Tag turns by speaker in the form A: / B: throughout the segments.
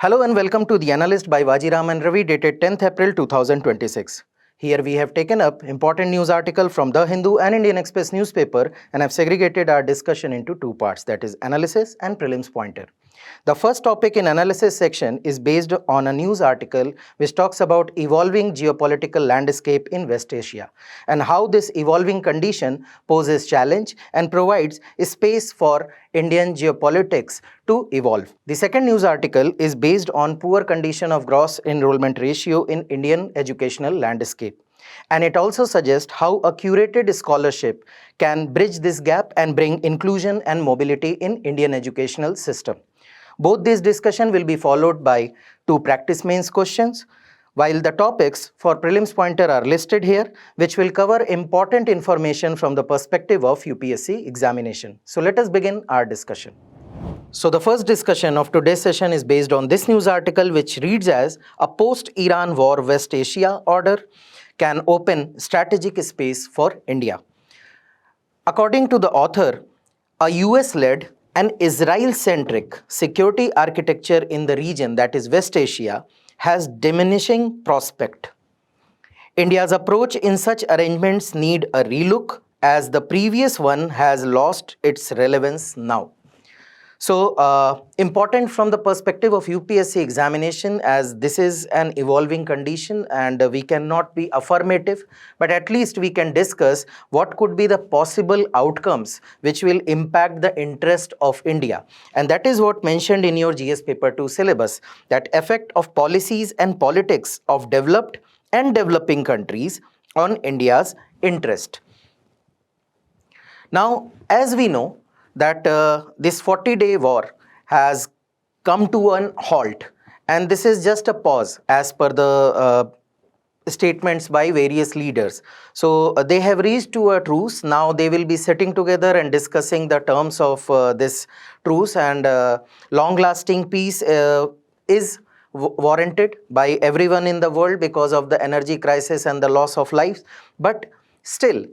A: Hello and welcome to The Analyst by Vajiram and Ravi dated 10th April 2026. Here we have taken up important news article from The Hindu and Indian Express newspaper and have segregated our discussion into two parts, that is analysis and prelims pointer. The first topic in analysis section is based on a news article which talks about evolving geopolitical landscape in West Asia and how this evolving condition poses challenge and provides space for Indian geopolitics to evolve. The second news article is based on poor condition of gross enrollment ratio in Indian educational landscape. And it also suggests how a curated scholarship can bridge this gap and bring inclusion and mobility in Indian educational system. Both these discussion will be followed by two practice mains questions, while the topics for prelims pointer are listed here, which will cover important information from the perspective of UPSC examination. So let us begin our discussion. So the first discussion of today's session is based on this news article, which reads as a post-Iran war West Asia order can open strategic space for India. According to the author, a US-led and Israel-centric security architecture in the region, that is West Asia, has diminishing prospect. India's approach in such arrangements need a relook as the previous one has lost its relevance now. So, important from the perspective of UPSC examination, as this is an evolving condition and we cannot be affirmative, but at least we can discuss what could be the possible outcomes which will impact the interest of India. And that is what mentioned in your GS paper 2 syllabus, that effect of policies and politics of developed and developing countries on India's interest. Now, as we know, that this 40-day war has come to an halt, and this is just a pause as per the statements by various leaders. So they have reached to a truce. Now they will be sitting together and discussing the terms of this truce, and long-lasting peace is warranted by everyone in the world because of the energy crisis and the loss of lives. But still,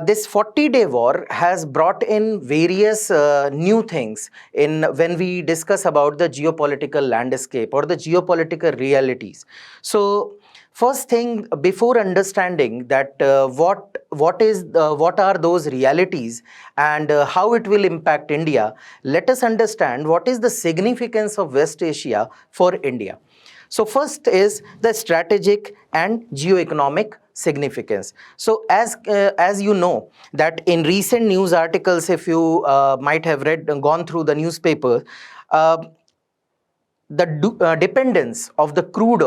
A: this 40-day war has brought in various new things in when we discuss about the geopolitical landscape or the geopolitical realities. So first thing, before understanding that what are those realities and how it will impact India, let us understand what is the significance of West Asia for India. So first is the strategic and geoeconomic significance. So as you know that in recent news articles, if you might have gone through the newspaper, the dependence of the crude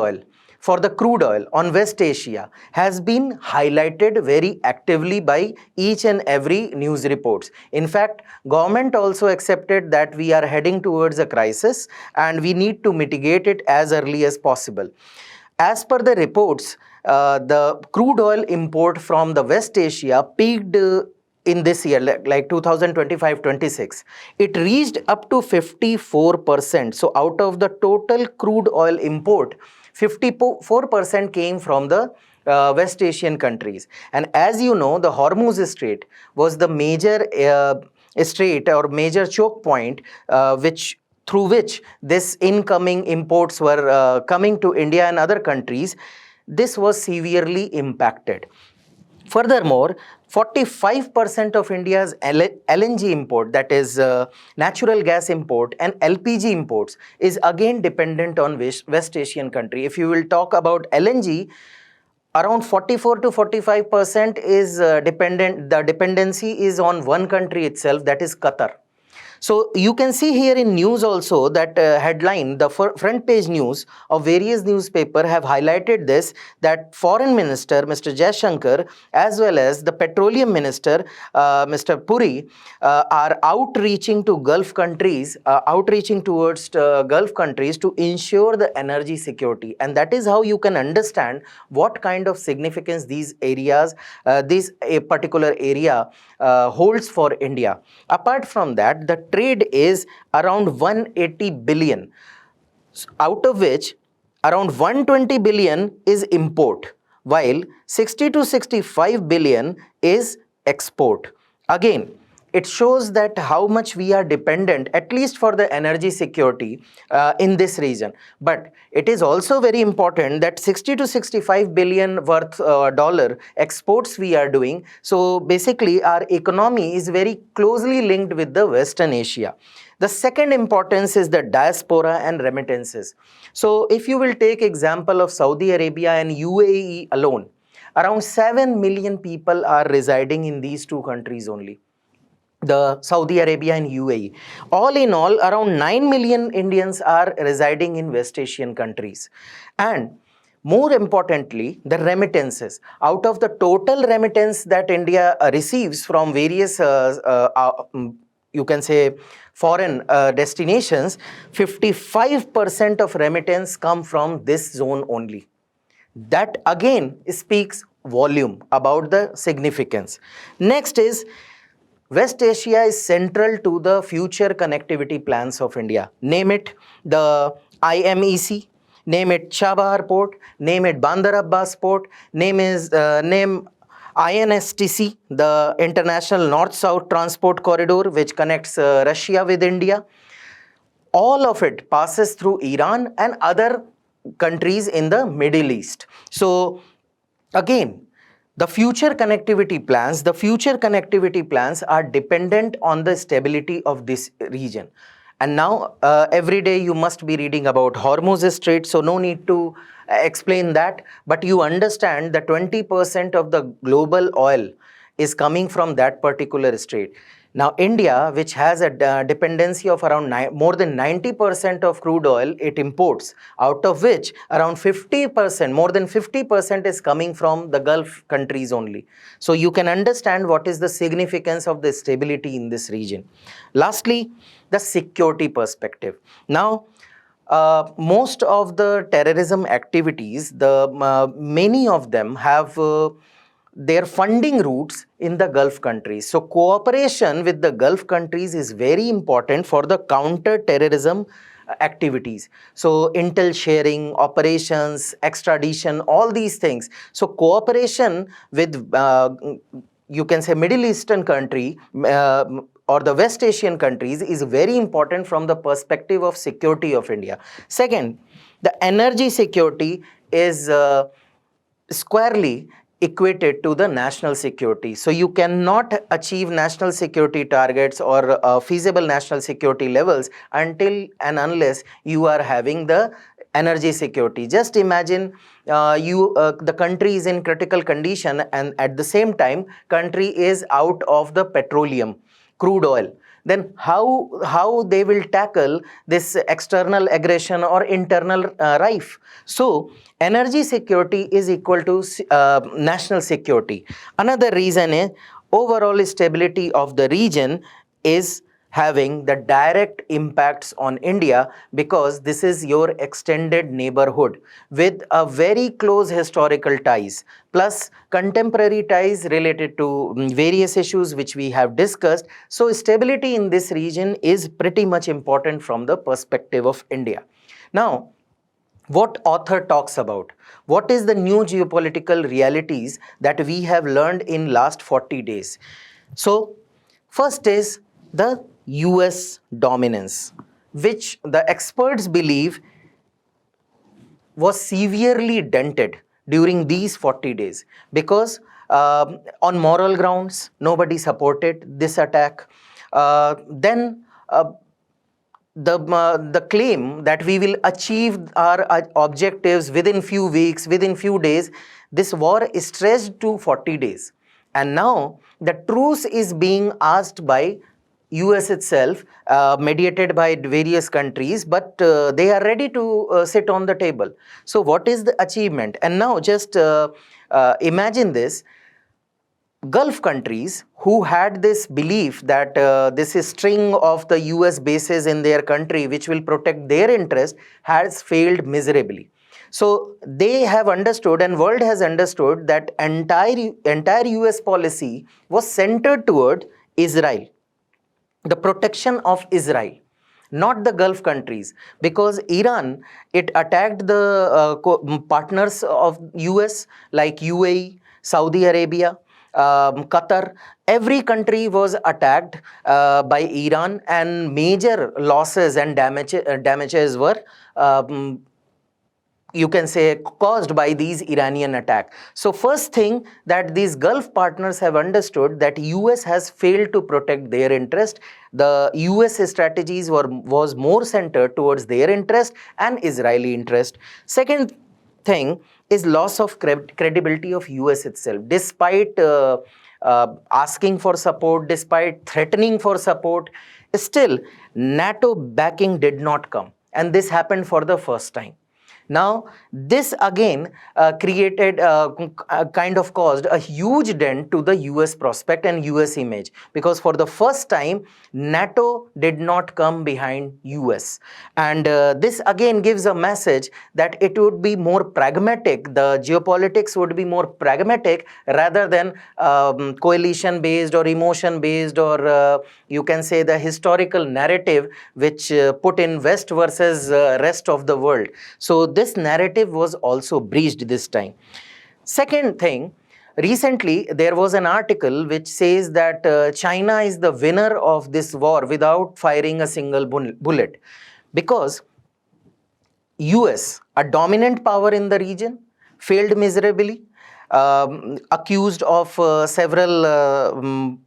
A: oil on West Asia has been highlighted very actively by each and every news reports. In fact, government also accepted that we are heading towards a crisis and we need to mitigate it as early as possible. As per the reports, the crude oil import from the West Asia peaked in this year, like 2025-26, it reached up to 54%. So out of the total crude oil import, 54% came from the West Asian countries. And as you know, the Hormuz Strait was the major strait or major choke point through which this incoming imports were coming to India and other countries. This was severely impacted. Furthermore, 45% of India's LNG import, that is natural gas import, and LPG imports is again dependent on West Asian country. If you will talk about LNG, around 44 to 45% is dependent. The dependency is on one country itself, that is Qatar. So you can see here in news also that headline, the front page news of various newspaper have highlighted this, that Foreign Minister Mr. Jaishankar as well as the Petroleum Minister Mr. Puri are outreaching to Gulf countries, outreaching towards Gulf countries to ensure the energy security. And that is how you can understand what kind of significance these areas, this a particular area holds for India. Apart from that, the trade is around 180 billion, out of which around 120 billion is import, while 60 to 65 billion is export. Again, it shows that how much we are dependent, at least for the energy security in this region. But it is also very important that 60 to 65 billion worth dollar exports we are doing. So basically our economy is very closely linked with the Western Asia. The second importance is the diaspora and remittances. So if you will take example of Saudi Arabia and UAE alone, around 7 million people are residing in these two countries only, the Saudi Arabia and UAE. All in all, around 9 million Indians are residing in West Asian countries. And more importantly, the remittances. Out of the total remittance that India receives from various, you can say, foreign destinations, 55% of remittance come from this zone only. That again speaks volume about the significance. Next is West Asia is central to the future connectivity plans of India. Name it the IMEC, name it Chabahar Port, name it Bandar Abbas Port, name INSTC, the International North-South Transport Corridor, which connects Russia with India. All of it passes through Iran and other countries in the Middle East. So again, the future connectivity plans are dependent on the stability of this region. And now every day you must be reading about Hormuz Strait, so no need to explain that, but you understand that 20% of the global oil is coming from that particular strait. Now, India, which has a dependency of around more than 90% of crude oil it imports, out of which around 50%, more than 50% is coming from the Gulf countries only. So, you can understand what is the significance of the stability in this region. Lastly, the security perspective. Now, most of the terrorism activities, many of them have their funding routes in the Gulf countries. So cooperation with the Gulf countries is very important for the counter-terrorism activities. So intel sharing, operations, extradition, all these things. So cooperation with, you can say, Middle Eastern country or the West Asian countries is very important from the perspective of security of India. Second, the energy security is squarely equated to the national security. So you cannot achieve national security targets or feasible national security levels until and unless you are having the energy security. Just imagine the country is in critical condition and at the same time country is out of the petroleum, crude oil. Then how they will tackle this external aggression or internal rife? So energy security is equal to national security. Another reason is overall stability of the region is having the direct impacts on India, because this is your extended neighborhood with a very close historical ties plus contemporary ties related to various issues which we have discussed. So stability in this region is pretty much important from the perspective of India. Now, what author talks about? What is the new geopolitical realities that we have learned in last 40 days? So first is the US dominance, which the experts believe was severely dented during these 40 days because on moral grounds, nobody supported this attack. Then the claim that we will achieve our objectives within few weeks, within few days, this war is stretched to 40 days. And now the truce is being asked by US itself, mediated by various countries, but they are ready to sit on the table. So what is the achievement? And now just imagine this. Gulf countries who had this belief that this string of the US bases in their country which will protect their interest has failed miserably. So they have understood and world has understood that entire US policy was centered toward Israel, the protection of Israel, not the Gulf countries, because Iran, it attacked the partners of US like UAE, Saudi Arabia, Qatar, every country was attacked by Iran, and major losses and damages were you can say caused by these Iranian attack. So first thing that these Gulf partners have understood, that US has failed to protect their interest. The US strategies was more centered towards their interest and Israeli interest. Second thing is loss of credibility of US itself. Despite asking for support, despite threatening for support, still NATO backing did not come, and this happened for the first time. Now, this again created kind of caused a huge dent to the US prospect and US image, because for the first time NATO did not come behind US, and this again gives a message that it would be more pragmatic, the geopolitics would be more pragmatic rather than coalition based or emotion based, or you can say the historical narrative which put in West versus rest of the world. So this narrative was also breached this time. Second thing, recently there was an article which says that China is the winner of this war without firing a single bullet, because US, a dominant power in the region, failed miserably, accused of several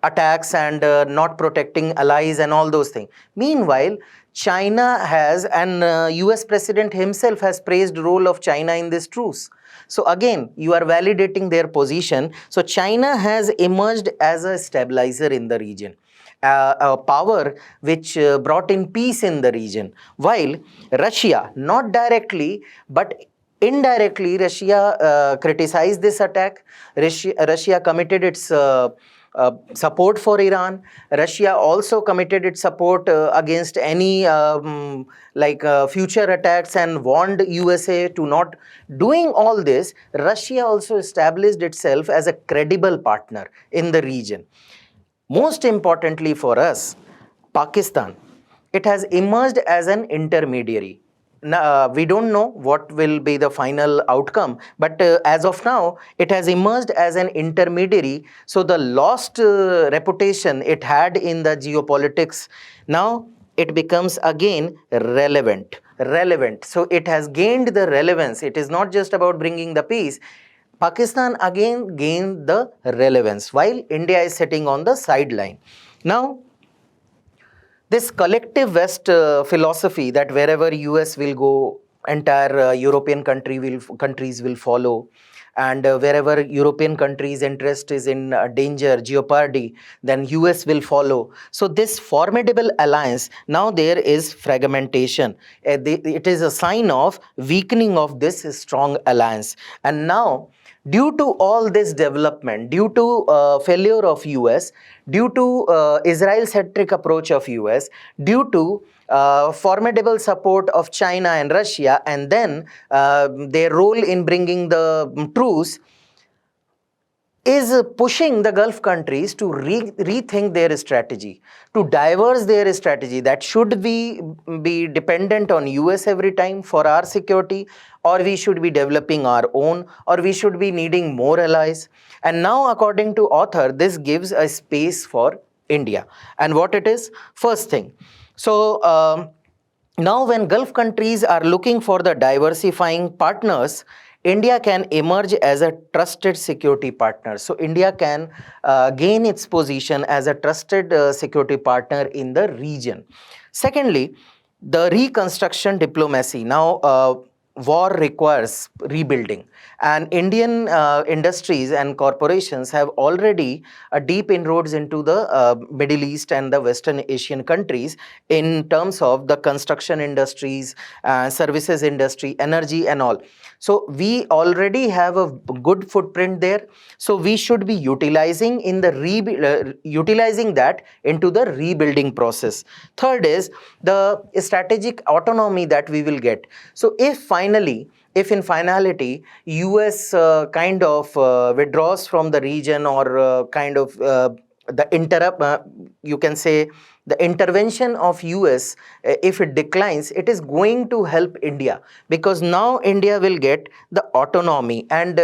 A: attacks and not protecting allies and all those things. Meanwhile, China has, and US President himself has praised the role of China in this truce. So again, you are validating their position. So China has emerged as a stabilizer in the region, a power which brought in peace in the region, while Russia, not directly but indirectly, Russia criticized this attack. Russia committed its support for Iran. Russia also committed its support against any future attacks and warned USA to not doing all this. Russia also established itself as a credible partner in the region. Most importantly for us, Pakistan, it has emerged as an intermediary. Now, we don't know what will be the final outcome, but as of now, it has emerged as an intermediary. So the lost reputation it had in the geopolitics, now it becomes again relevant. So it has gained the relevance. It is not just about bringing the peace. Pakistan again gained the relevance, while India is sitting on the sideline. Now, this collective West philosophy that wherever US will go, entire European countries will follow, and wherever European countries' interest is in danger, jeopardy, then US will follow. So this formidable alliance, now there is fragmentation. It is a sign of weakening of this strong alliance. And now, due to all this development, due to failure of US, due to Israel-centric approach of US, due to formidable support of China and Russia, and then their role in bringing the truce, is pushing the Gulf countries to rethink their strategy, to diverse their strategy, that should we be dependent on US every time for our security, or we should be developing our own, or we should be needing more allies. And now, according to author, this gives a space for India. And what it is? First thing, so now when Gulf countries are looking for the diversifying partners, India can emerge as a trusted security partner. So India can gain its position as a trusted security partner in the region. Secondly, the reconstruction diplomacy. Now, war requires rebuilding, and Indian industries and corporations have already deep inroads into the Middle East and the Western Asian countries in terms of the construction industries, services industry, energy and all. So we already have a good footprint there. So we should be utilizing utilizing that into the rebuilding process. Third is the strategic autonomy that we will get. So if in finality US kind of withdraws from the region, or kind of the you can say the intervention of US, if it declines, it is going to help India, because now India will get the autonomy, and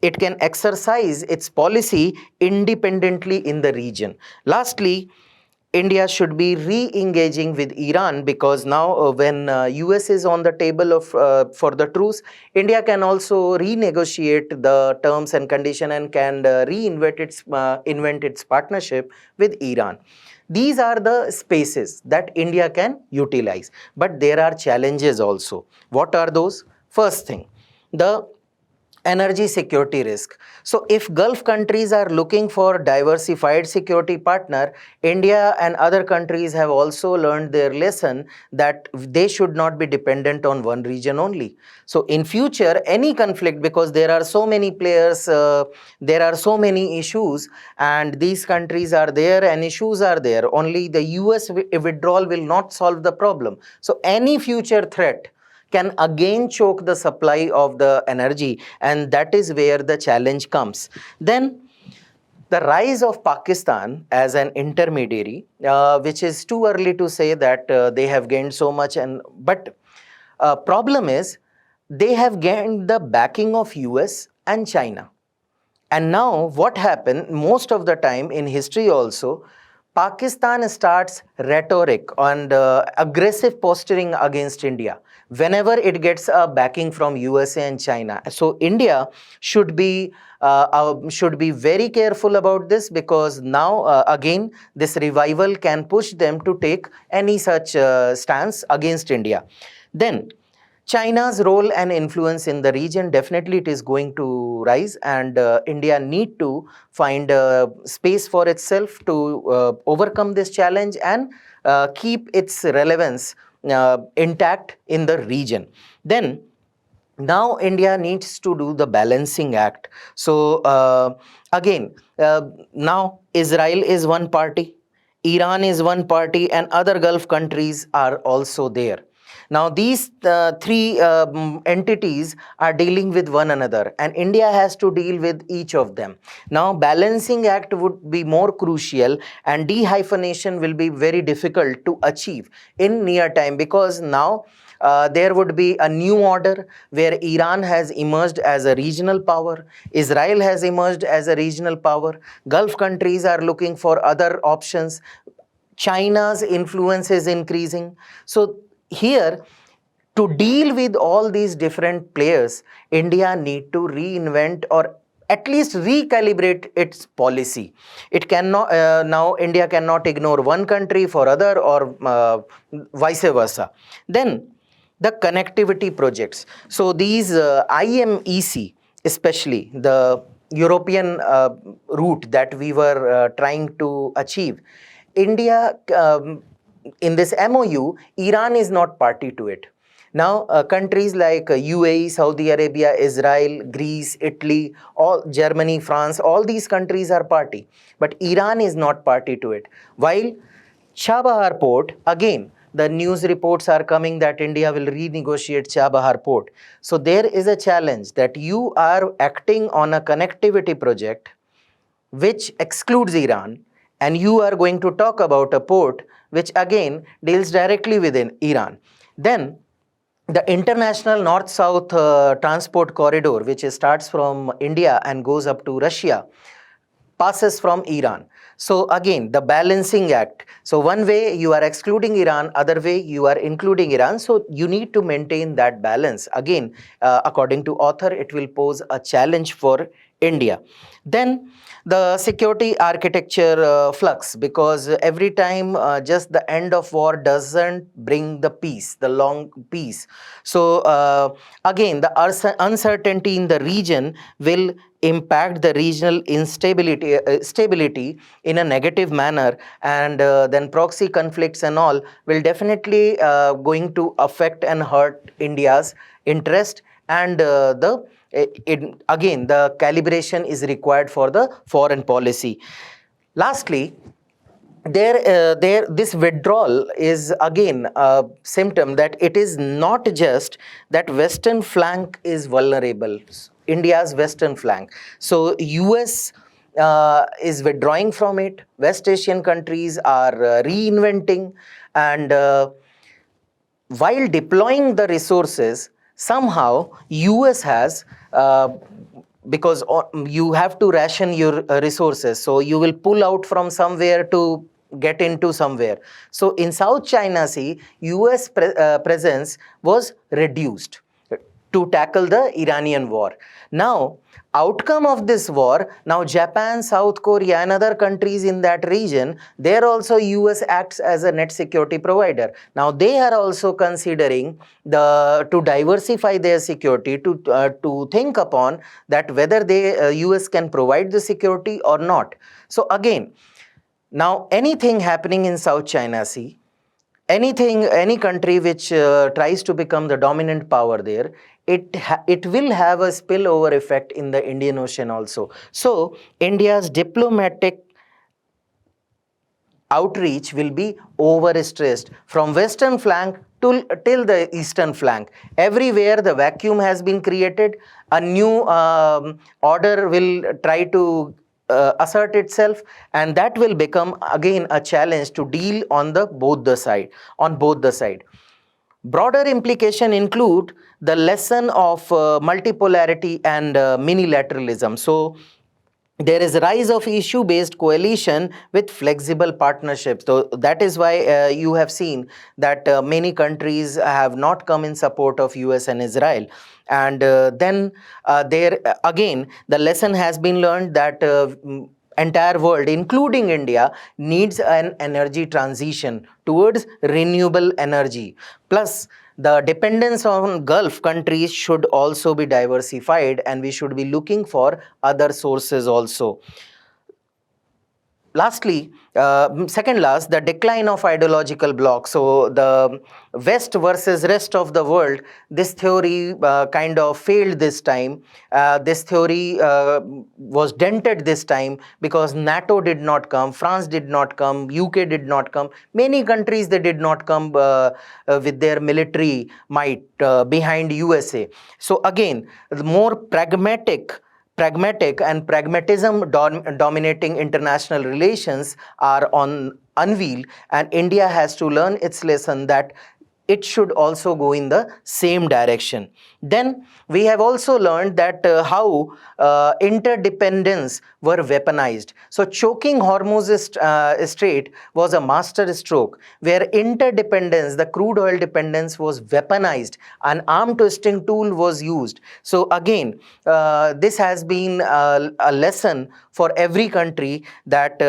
A: it can exercise its policy independently in the region. Lastly, India should be re-engaging with Iran, because now when US is on the table of for the truce, India can also renegotiate the terms and condition, and can invent its partnership with Iran. These are the spaces that India can utilize, but there are challenges also. What are those? First thing, the energy security risk. So if Gulf countries are looking for diversified security partner, India and other countries have also learned their lesson that they should not be dependent on one region only. So in future, any conflict, because there are so many players, there are so many issues, and these countries are there and issues are there, only the US withdrawal will not solve the problem. So any future threat can again choke the supply of the energy, and that is where the challenge comes. Then the rise of Pakistan as an intermediary, which is too early to say that they have gained so much, but problem is they have gained the backing of US and China. And now what happened most of the time in history also, Pakistan starts rhetoric and aggressive posturing against India whenever it gets a backing from USA and China. So India should be very careful about this, because now again this revival can push them to take any such stance against India. Then China's role and influence in the region, definitely it is going to rise, and India need to find a space for itself to overcome this challenge and keep its relevance intact in the region. Then now India needs to do the balancing act. So again, now Israel is one party, Iran is one party, and other Gulf countries are also there. Now these three entities are dealing with one another, and India has to deal with each of them. Now balancing act would be more crucial, and dehyphenation will be very difficult to achieve in near time, because now there would be a new order where Iran has emerged as a regional power, Israel has emerged as a regional power, Gulf countries are looking for other options, China's influence is increasing. So here, to deal with all these different players, India need to reinvent or at least recalibrate its policy. It cannot now India cannot ignore one country for other, or vice versa. Then the connectivity projects. So these IMEC, especially the European route that we were trying to achieve, India in this MOU, Iran is not party to it. Now, countries like UAE, Saudi Arabia, Israel, Greece, Italy, all Germany, France, all these countries are party, but Iran is not party to it. While Chabahar port, again, the news reports are coming that India will renegotiate Chabahar port. So there is a challenge that you are acting on a connectivity project which excludes Iran, and you are going to talk about a port which again deals directly within Iran. Then the international north-south transport corridor, which starts from India and goes up to Russia, passes from Iran. So again, the balancing act. So one way you are excluding Iran, other way you are including Iran. So you need to maintain that balance. Again, according to author, it will pose a challenge for India. Then the security architecture flux, because every time just the end of war doesn't bring the peace, the long peace. So again, the uncertainty in the region will impact the regional instability stability in a negative manner, and then proxy conflicts and all will definitely going to affect and hurt India's interest, and again the calibration is required for the foreign policy. Lastly, this withdrawal is again a symptom that it is not just that western flank is vulnerable, India's western flank. So US is withdrawing from it. West Asian countries are reinventing, and while deploying the resources, somehow US has because you have to ration your resources, so you will pull out from somewhere to get into somewhere. So in South China Sea, US presence was reduced to tackle the Iranian war. Now, outcome of this war, now Japan, South Korea and other countries in that region, there also US acts as a net security provider. Now they are also considering to diversify their security, to think upon that whether US can provide the security or not. So again, now anything happening in South China Sea, any country which tries to become the dominant power there, it will have a spillover effect in the Indian Ocean also. So India's diplomatic outreach will be overstressed from western flank till the eastern flank. Everywhere the vacuum has been created, a new order will try to assert itself, and that will become again a challenge to deal on both the side. Broader implication include the lesson of multipolarity and minilateralism. So there is a rise of issue-based coalition with flexible partnerships. So that is why you have seen that many countries have not come in support of US and Israel. And then there again, the lesson has been learned that entire world, including India, needs an energy transition towards renewable energy. Plus, the dependence on Gulf countries should also be diversified, and we should be looking for other sources also. Lastly, second last, the decline of ideological blocks. So the West versus rest of the world, this theory kind of failed this time. This theory was dented this time because NATO did not come, France did not come, UK did not come. Many countries, they did not come with their military might behind USA. So again, the more pragmatic and pragmatism dominating international relations are on unveil, and India has to learn its lesson that it should also go in the same direction. Then we have also learned that how interdependence were weaponized. So choking Hormuz Strait was a master stroke where interdependence, the crude oil dependence, was weaponized. An arm twisting tool was used. So again, this has been a lesson for every country that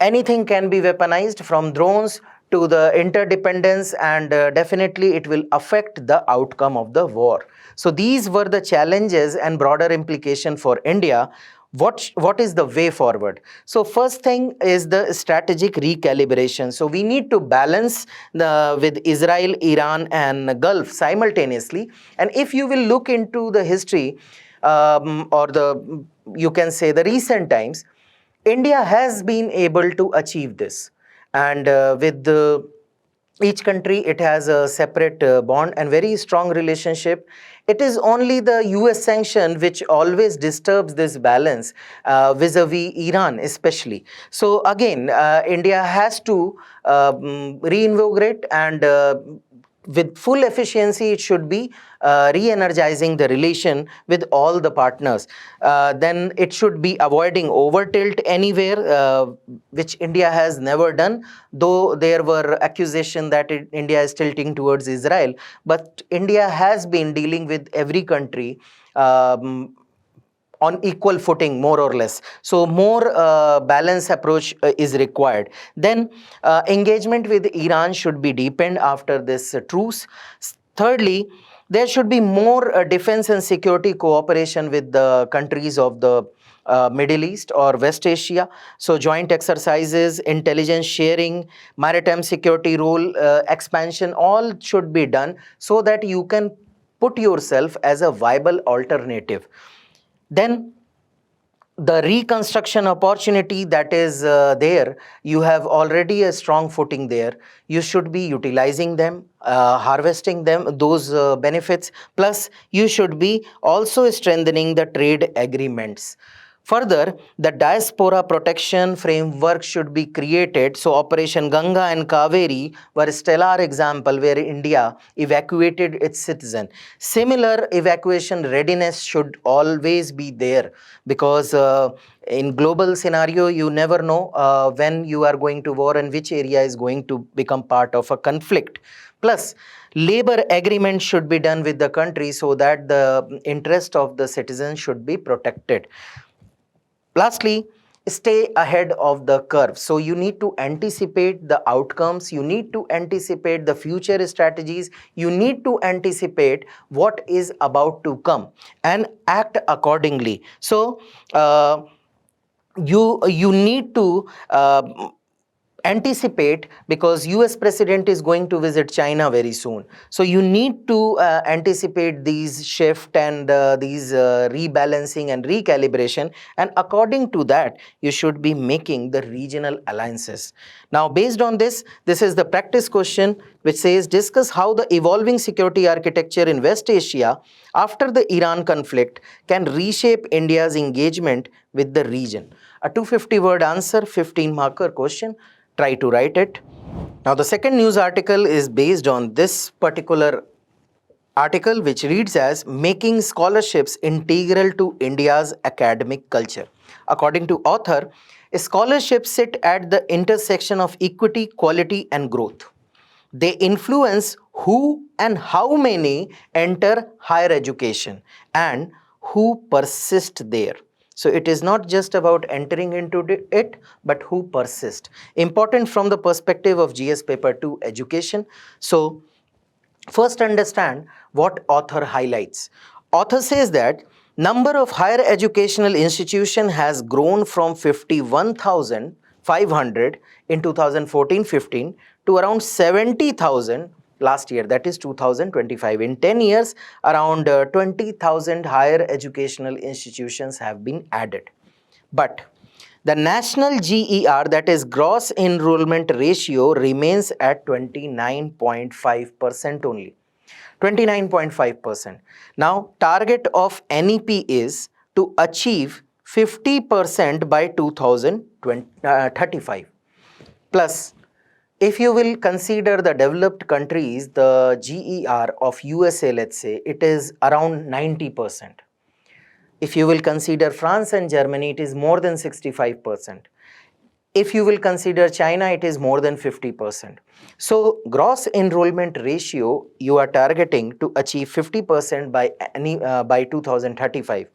A: anything can be weaponized, from drones to the interdependence, and definitely it will affect the outcome of the war. So these were the challenges and broader implication for India. What is the way forward? So first thing is the strategic recalibration. So we need to balance with Israel, Iran and Gulf simultaneously. And if you will look into the history or you can say the recent times, India has been able to achieve this. And with each country, it has a separate bond and very strong relationship. It is only the US sanction which always disturbs this balance vis-a-vis Iran especially. So again, India has to reinvigorate, and with full efficiency, it should be re-energizing the relation with all the partners. Then it should be avoiding over tilt anywhere, which India has never done, though there were accusations that India is tilting towards Israel. But India has been dealing with every country on equal footing, more or less. So more balanced approach is required. Then engagement with Iran should be deepened after this truce. Thirdly, there should be more defense and security cooperation with the countries of the Middle East or West Asia. So joint exercises, intelligence sharing, maritime security role expansion, all should be done so that you can put yourself as a viable alternative. Then the reconstruction opportunity that is there, you have already a strong footing there. You should be utilizing them, harvesting them, those benefits. Plus, you should be also strengthening the trade agreements. Further, the diaspora protection framework should be created. So Operation Ganga and Kaveri were a stellar example where India evacuated its citizen. Similar evacuation readiness should always be there, because in global scenario you never know when you are going to war and which area is going to become part of a conflict. Plus, labor agreement should be done with the country so that the interest of the citizens should be protected. Lastly, stay ahead of the curve. So you need to anticipate the outcomes, you need to anticipate the future strategies, you need to anticipate what is about to come and act accordingly. So you need to anticipate, because US president is going to visit China very soon. So you need to anticipate these shift and these rebalancing and recalibration, and according to that you should be making the regional alliances. Now based on this is the practice question, which says discuss how the evolving security architecture in West Asia after the Iran conflict can reshape India's engagement with the region. A 250 word answer, 15 marker question. Try to write it. Now the second news article is based on this particular article, which reads as making scholarships integral to India's academic culture. According to author, scholarships sit at the intersection of equity, quality and growth. They influence who and how many enter higher education and who persist there. So it is not just about entering into it, but who persist. Important from the perspective of GS paper 2 education. So first understand what author highlights. Author says that number of higher educational institution has grown from 51,500 in 2014-15 to around 70,000 last year, that is 2025. In 10 years, around 20,000 higher educational institutions have been added. But the national GER, that is gross enrollment ratio, remains at 29.5% only. 29.5%. Now, target of NEP is to achieve 50% by 2035. Plus, if you will consider the developed countries, the GER of USA, let's say, it is around 90%. If you will consider France and Germany, it is more than 65%. If you will consider China, it is more than 50%. So gross enrollment ratio, you are targeting to achieve 50% by 2035.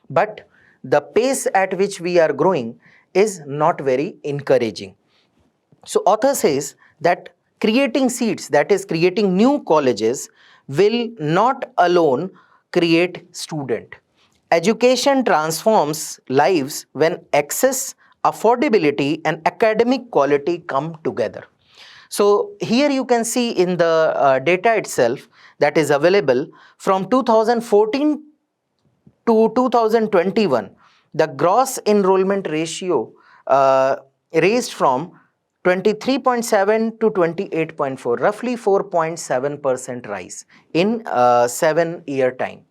A: But the pace at which we are growing is not very encouraging. So author says that creating seats, that is creating new colleges, will not alone create student. Education transforms lives when access, affordability and academic quality come together. So here you can see in the data itself that is available from 2014 to 2021, the gross enrollment ratio raised from 23.7 to 28.4, roughly 4.7% rise in 7-year time.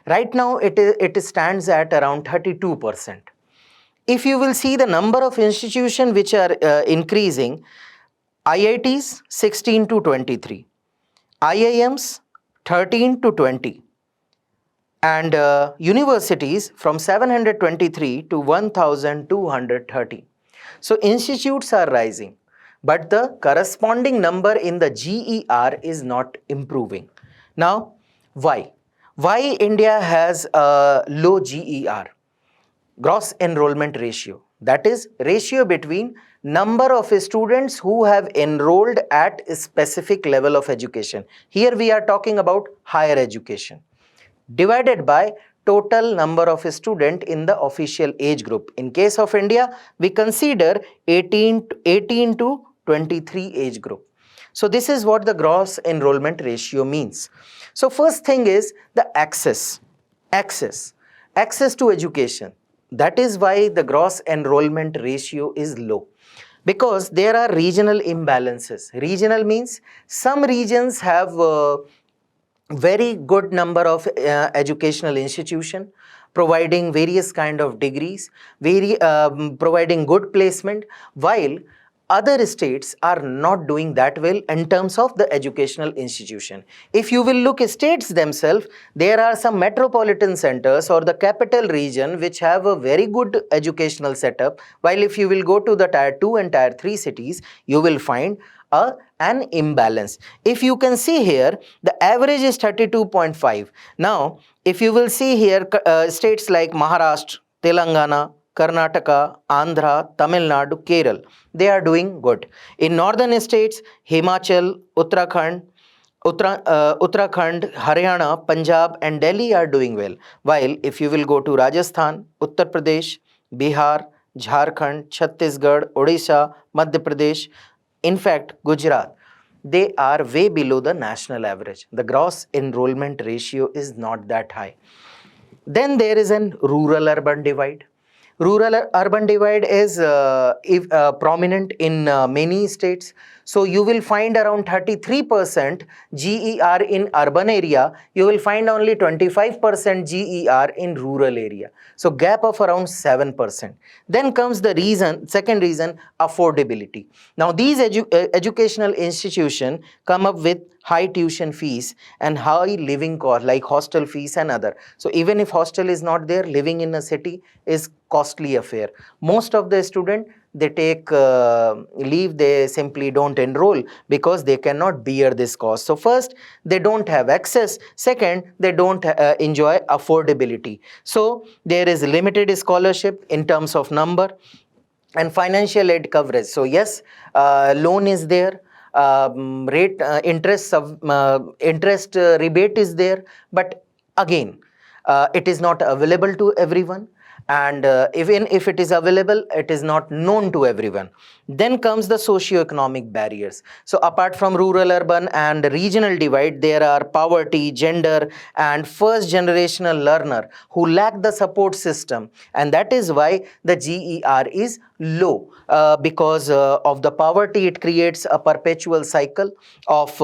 A: Right now it stands at around 32%. If you will see the number of institutions which are increasing, IITs 16 to 23, IIMs 13 to 20, and universities from 723 to 1230. So institutes are rising, but the corresponding number in the GER is not improving. Now, why? Why India has a low GER? Gross enrollment ratio, that is ratio between number of students who have enrolled at a specific level of education. Here we are talking about higher education, divided by total number of students in the official age group. In case of India, we consider 18 to 23 age group. So this is what the gross enrollment ratio means. So first thing is the access to education. That is why the gross enrollment ratio is low, because there are regional imbalances. Regional means some regions have very good number of educational institution, providing various kind of degrees, providing good placement, while other states are not doing that well in terms of the educational institution. If you will look at states themselves, there are some metropolitan centers or the capital region which have a very good educational setup, while if you will go to the tier 2 and tier 3 cities, you will find an imbalance. If you can see here, the average is 32.5. Now, if you will see here, states like Maharashtra, Telangana, Karnataka, Andhra, Tamil Nadu, Kerala, they are doing good. In northern states, Himachal, Uttarakhand, Haryana, Punjab and Delhi are doing well. While if you will go to Rajasthan, Uttar Pradesh, Bihar, Jharkhand, Chhattisgarh, Odisha, Madhya Pradesh, in fact, Gujarat, they are way below the national average. The gross enrollment ratio is not that high. Then there is an rural-urban divide. Rural-urban divide is prominent in many states. So you will find around 33% GER in urban area. You will find only 25% GER in rural area. So gap of around 7%. Then comes the second reason, affordability. Now these educational institutions come up with high tuition fees and high living cost like hostel fees and other. So even if hostel is not there, living in a city is costly affair. Most of the student, they take leave, they simply don't enroll because they cannot bear this cost. So first, they don't have access. Second, they don't enjoy affordability. So there is limited scholarship in terms of number and financial aid coverage. So yes, loan is there. Interest rebate is there, but again, it is not available to everyone, and even if it is available, it is not known to everyone. Then comes the socio-economic barriers. So apart from rural, urban and regional divide, there are poverty, gender and first generational learner who lack the support system, and that is why the GER is low. Because of the poverty, it creates a perpetual cycle of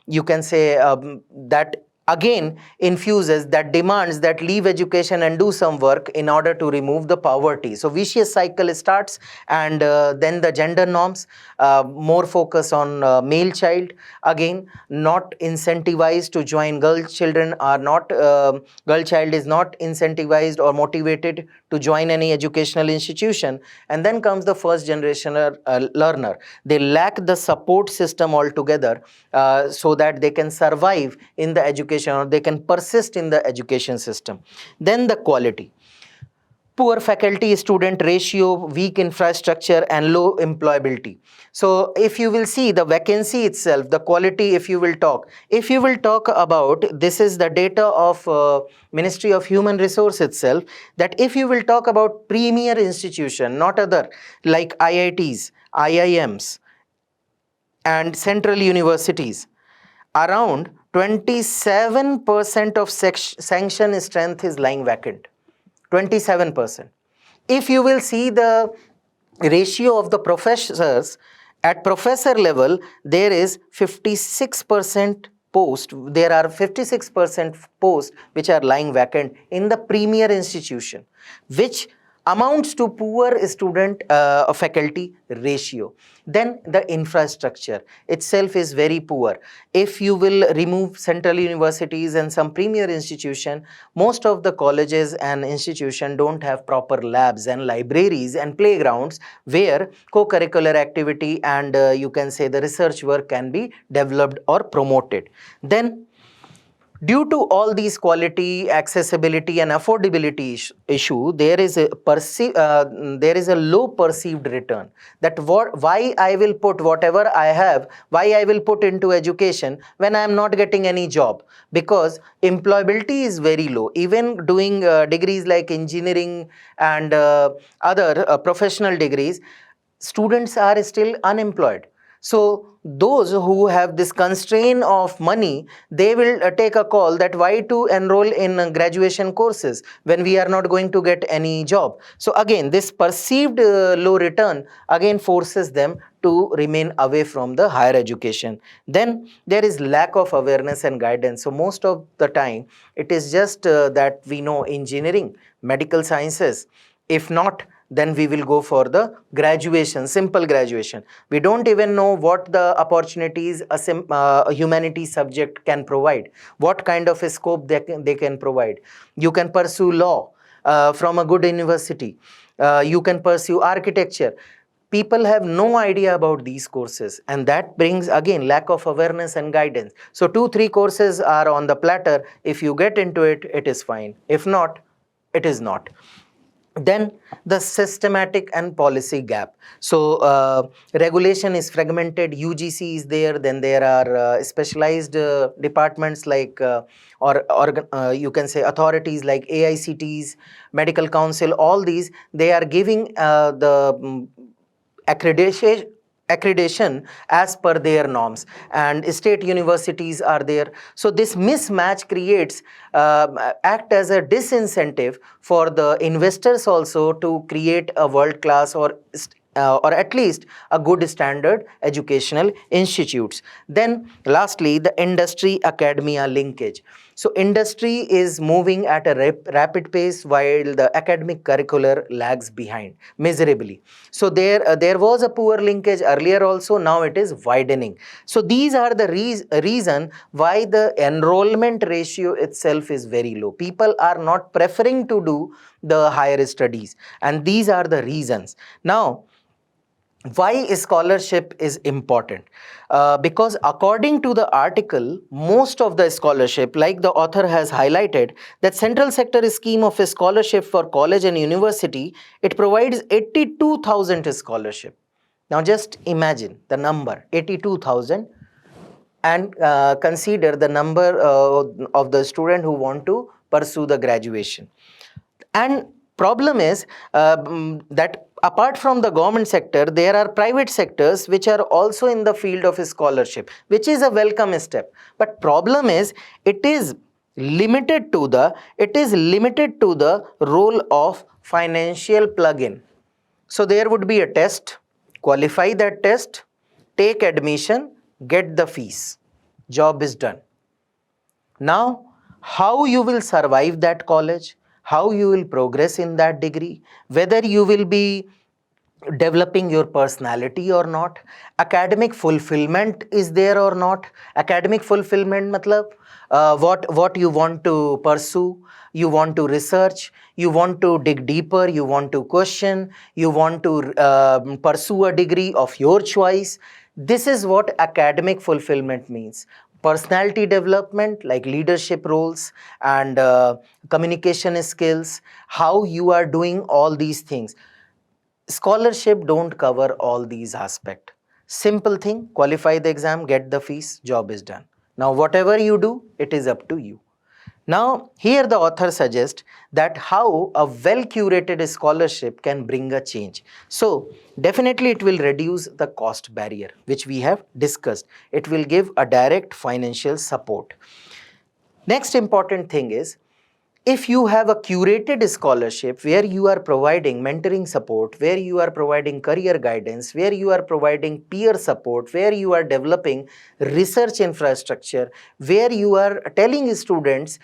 A: you can say that again infuses that demands that leave education and do some work in order to remove the poverty. So vicious cycle starts, and then the gender norms, more focus on male child, again not incentivized to join. Girl children are not girl child is not incentivized or motivated to join any educational institution. And then comes the first generation learner. They lack the support system altogether, so that they can survive in the education or they can persist in the education system. Then the quality. Poor faculty student ratio, weak infrastructure and low employability. So if you will see the vacancy itself, the quality, if you will talk about, this is the data of Ministry of Human Resource itself, that if you will talk about premier institution, not other, like IITs, IIMs and central universities, around 27% of sanction strength is lying vacant. 27%. If you will see the ratio of the professors, at professor level, there is 56% post. There are 56% posts which are lying vacant in the premier institution, which amounts to poor student faculty ratio. Then the infrastructure itself is very poor. If you will remove central universities and some premier institution, most of the colleges and institution don't have proper labs and libraries and playgrounds where co-curricular activity and you can say the research work can be developed or promoted. Then due to all these quality, accessibility and affordability issue, there is a low perceived return. That why I will put whatever I have, why I will put into education when I am not getting any job, because employability is very low. Even doing degrees like engineering and other professional degrees, students are still unemployed. So those who have this constraint of money, they will take a call that why to enroll in graduation courses when we are not going to get any job. So again, this perceived low return again forces them to remain away from the higher education. Then there is lack of awareness and guidance. So most of the time it is just that we know engineering, medical sciences. If not, then we will go for the graduation, simple graduation. We don't even know what the opportunities a humanities subject can provide, what kind of a scope they can provide. You can pursue law from a good university. You can pursue architecture. People have no idea about these courses, and that brings again lack of awareness and guidance. So 2-3 courses are on the platter. If you get into it, it is fine. If not, it is not. Then the systematic and policy gap. So regulation is fragmented, UGC is there, then there are specialized departments like or you can say authorities like AICTs, medical council. All these, they are giving the accreditation as per their norms, and state universities are there. So this mismatch creates act as a disincentive for the investors also to create a world class or at least a good standard educational institutes. Then lastly, the industry academia linkage. So industry is moving at a rapid pace while the academic curricular lags behind miserably. So there was a poor linkage earlier also, now it is widening. So these are the reason why the enrollment ratio itself is very low. People are not preferring to do the higher studies, and these are the reasons. Now, why scholarship is important? Because according to the article, most of the scholarship, like the author has highlighted, that central sector scheme of a scholarship for college and university, it provides 82,000 scholarship. Now just imagine the number 82,000 and consider the number of the student who want to pursue the graduation. And problem is that apart from the government sector, there are private sectors which are also in the field of scholarship, which is a welcome step. But problem is it is limited to the role of financial plug-in. So there would be a test, qualify that test, take admission, get the fees, job is done. Now, how you will survive that college, how you will progress in that degree, whether you will be developing your personality or not, academic fulfillment is there or not. Academic fulfillment matlab what you want to pursue, you want to research, you want to dig deeper, you want to question, you want to pursue a degree of your choice. This is what academic fulfillment means. Personality development like leadership roles and communication skills, how you are doing all these things. Scholarship don't cover all these aspects. Simple thing, qualify the exam, get the fees, job is done. Now whatever you do, it is up to you. Now here the author suggests that how a well curated scholarship can bring a change. So definitely it will reduce the cost barrier which we have discussed. It will give a direct financial support. Next important thing is, if you have a curated scholarship where you are providing mentoring support, where you are providing career guidance, where you are providing peer support, where you are developing research infrastructure, where you are telling students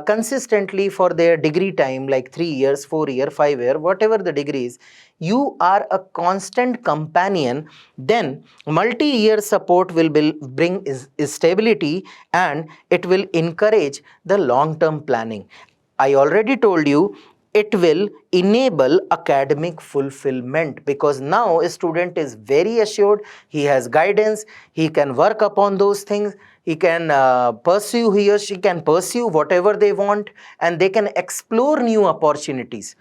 A: consistently for their degree time like 3 years, 4 years, 5 years, whatever the degrees, you are a constant companion, then multi-year support will bring stability, and it will encourage the long-term planning. I already told you it will enable academic fulfillment, because now a student is very assured, he has guidance, he can work upon those things, he can he or she can pursue whatever they want, and they can explore new opportunities.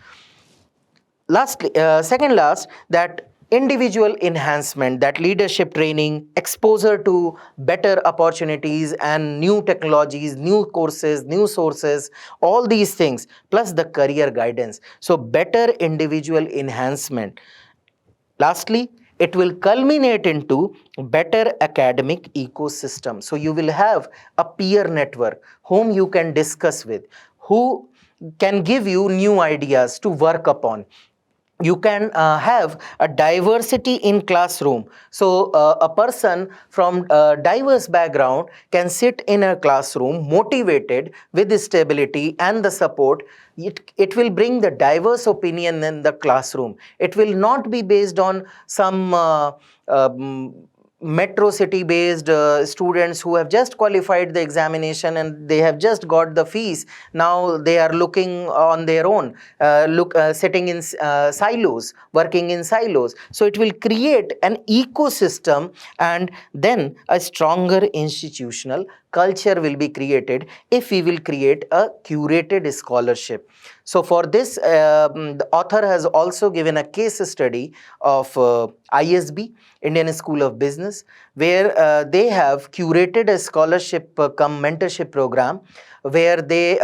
A: Lastly, second last, that individual enhancement, that leadership training, exposure to better opportunities and new technologies, new courses, new sources, all these things, plus the career guidance. So better individual enhancement. Lastly, it will culminate into better academic ecosystem. So you will have a peer network whom you can discuss with, who can give you new ideas to work upon. You can have a diversity in classroom. So a person from a diverse background can sit in a classroom motivated with the stability and the support. It will bring the diverse opinion in the classroom. It will not be based on some metro city based students who have just qualified the examination and they have just got the fees. Now they are looking on their own, sitting in silos, working in silos. So it will create an ecosystem, and then a stronger institutional culture will be created if we will create a curated scholarship. So for this, the author has also given a case study of ISB, Indian School of Business, where they have curated a scholarship cum mentorship program, where they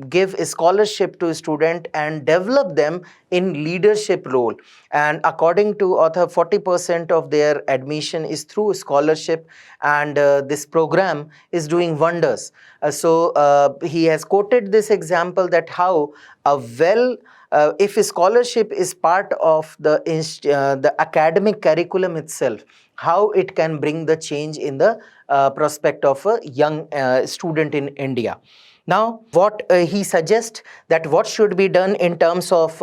A: give a scholarship to a student and develop them in leadership role. And according to author, 40% of their admission is through scholarship, and this program is doing wonders. He has quoted this example that how a if a scholarship is part of the academic curriculum itself, how it can bring the change in the prospect of a young student in India. Now, what he suggests that what should be done in terms of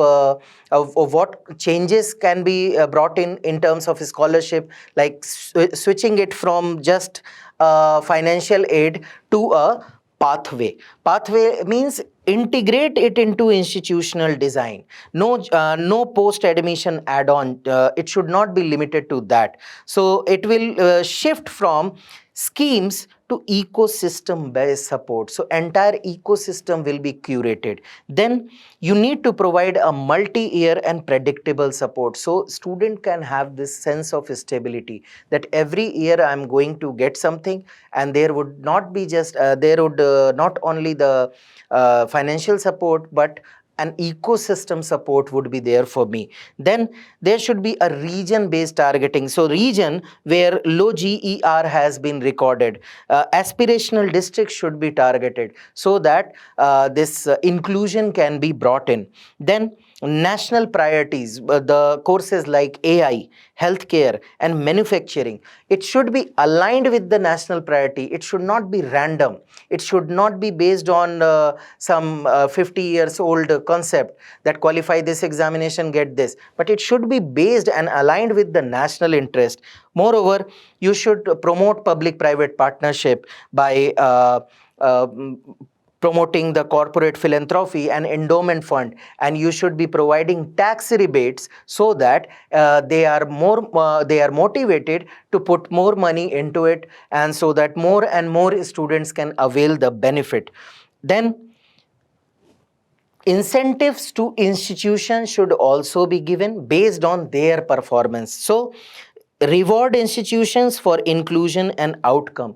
A: what changes can be brought in terms of scholarship, like switching it from just financial aid to a pathway. Pathway means integrate it into institutional design. No post admission add on. It should not be limited to that. So it will shift from schemes to ecosystem based support. So entire ecosystem will be curated. Then you need to provide a multi-year and predictable support, so student can have this sense of stability that every year I am going to get something, and there would not be just there would not only the financial support, but an ecosystem support would be there for me. Then there should be a region based targeting. So region where low GER has been recorded, aspirational districts should be targeted so that this inclusion can be brought in. Then national priorities, the courses like AI, healthcare and manufacturing, it should be aligned with the national priority. It should not be random. It should not be based on some 50 years old concept that qualify this examination, get this, but it should be based and aligned with the national interest. Moreover, you should promote public private partnership by uh, promoting the corporate philanthropy and endowment fund, and you should be providing tax rebates so that they are motivated to put more money into it, and so that more and more students can avail the benefit. Then incentives to institutions should also be given based on their performance. So reward institutions for inclusion and outcome,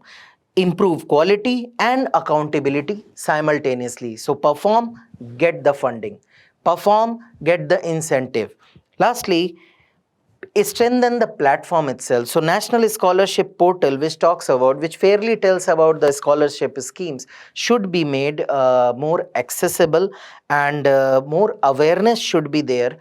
A: improve quality and accountability simultaneously. So perform, get the funding, perform, get the incentive. Lastly, strengthen the platform itself. So national scholarship portal, which talks about, which fairly tells about the scholarship schemes, should be made more accessible, and more awareness should be there,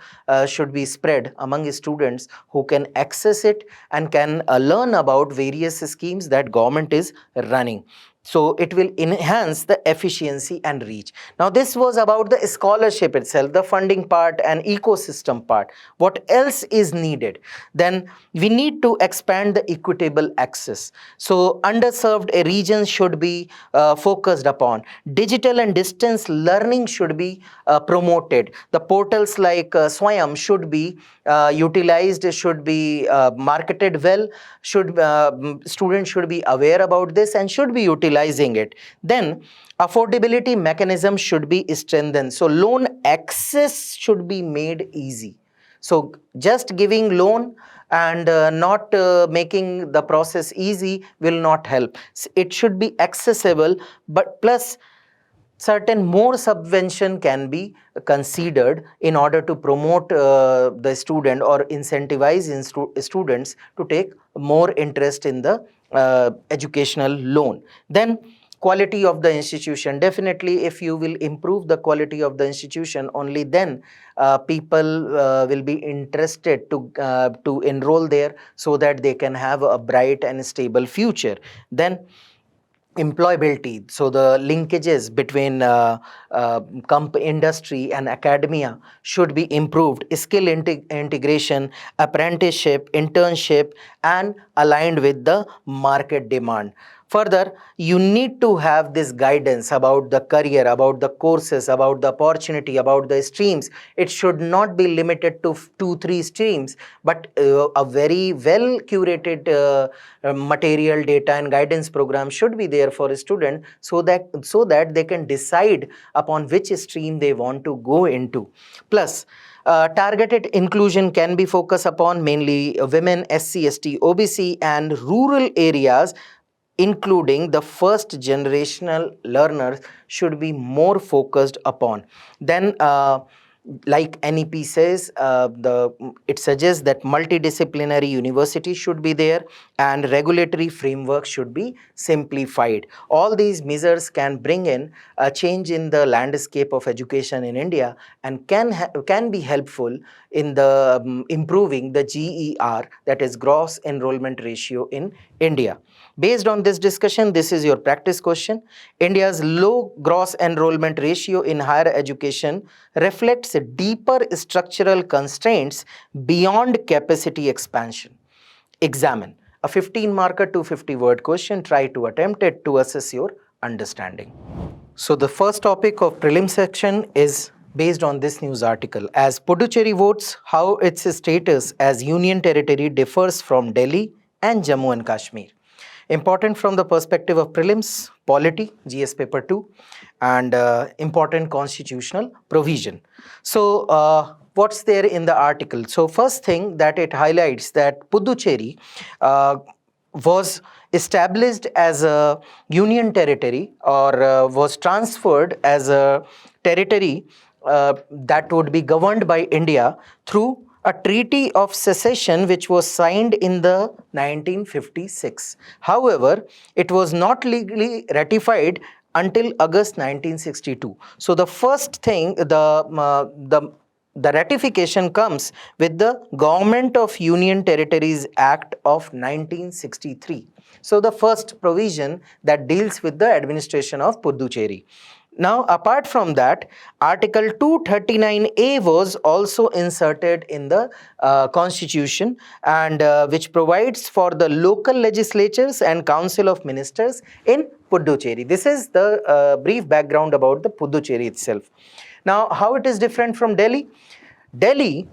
A: should be spread among students who can access it and can learn about various schemes that government is running. So it will enhance the efficiency and reach. Now this was about the scholarship itself, the funding part and ecosystem part. What else is needed? Then we need to expand the equitable access. So underserved regions should be focused upon. Digital and distance learning should be promoted. The portals like Swayam should be utilized, should be marketed well, students should be aware about this and should be utilizing it. Then affordability mechanism should be strengthened. So loan access should be made easy. So just giving loan and not making the process easy will not help. It should be accessible, but plus certain more subvention can be considered in order to promote the student or incentivize students to take more interest in the educational loan. Then quality of the institution, definitely if you will improve the quality of the institution, only then people will be interested to enroll there, so that they can have a bright and stable future. Then employability, so the linkages between industry and academia should be improved. Skill integration, apprenticeship, internship, and aligned with the market demand. Further, you need to have this guidance about the career, about the courses, about the opportunity, about the streams. It should not be limited to 2-3 streams, but a very well curated material, data, and guidance program should be there for a student, so that they can decide upon which stream they want to go into. Plus, targeted inclusion can be focused upon mainly women, SC, ST, OBC, and rural areas, including the first generational learners should be more focused upon. Then like NEP says, it suggests that multidisciplinary university should be there, and regulatory framework should be simplified. All these measures can bring in a change in the landscape of education in India, and can be helpful in the improving the GER, that is gross enrollment ratio, in India. Based on this discussion, this is your practice question. India's low gross enrollment ratio in higher education reflects deeper structural constraints beyond capacity expansion. Examine a 15-marker 250-word question. Try to attempt it to assess your understanding. So the first topic of prelim section is based on this news article. As Puducherry votes, how its status as union territory differs from Delhi and Jammu and Kashmir. Important from the perspective of prelims, polity, GS paper 2, and important constitutional provision. So what's there in the article? So first thing that it highlights, that Puducherry was established as a union territory, or was transferred as a territory that would be governed by India through a treaty of secession which was signed in the 1956. However, it was not legally ratified until August 1962. So the first thing, the ratification comes with the Government of Union Territories Act of 1963. So the first provision that deals with the administration of Puducherry. Now, apart from that, Article 239A was also inserted in the constitution, and which provides for the local legislatures and council of ministers in Puducherry. This is the brief background about the Puducherry itself. Now, how it is different from Delhi? Delhi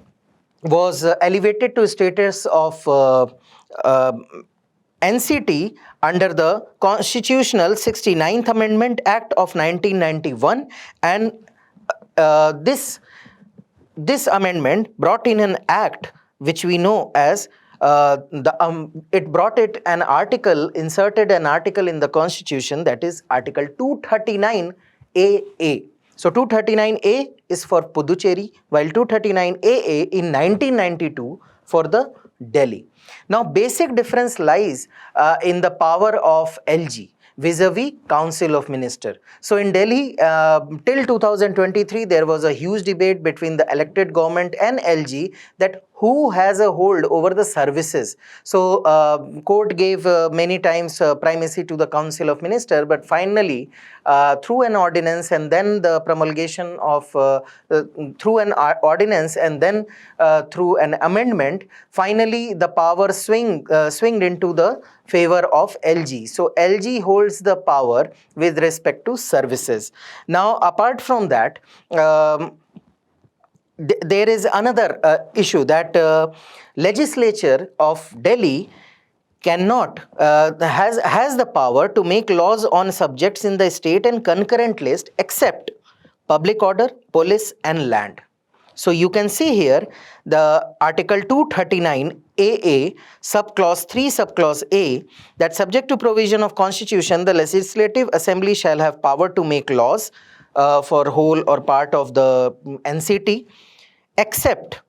A: was elevated to status of NCT under the Constitutional 69th Amendment Act of 1991, and this amendment brought in an act which we know as it brought it an article, inserted an article in the Constitution, that is Article 239AA. So 239A is for Puducherry, while 239AA in 1992 for the Delhi. Now, basic difference lies in the power of LG vis-a-vis Council of Minister. So in Delhi, till 2023, there was a huge debate between the elected government and LG that who has a hold over the services. So court gave many times primacy to the Council of Minister, but finally through an ordinance, and then the promulgation of through an ordinance, and then through an amendment, finally the power swinged into the favor of LG. So LG holds the power with respect to services. Now, apart from that, there is another issue, that legislature of Delhi cannot has the power to make laws on subjects in the state and concurrent list except public order, police, and land. So you can see here the Article 239 AA subclause 3 subclause A, that subject to provision of Constitution, the Legislative Assembly shall have power to make laws for whole or part of the NCT, except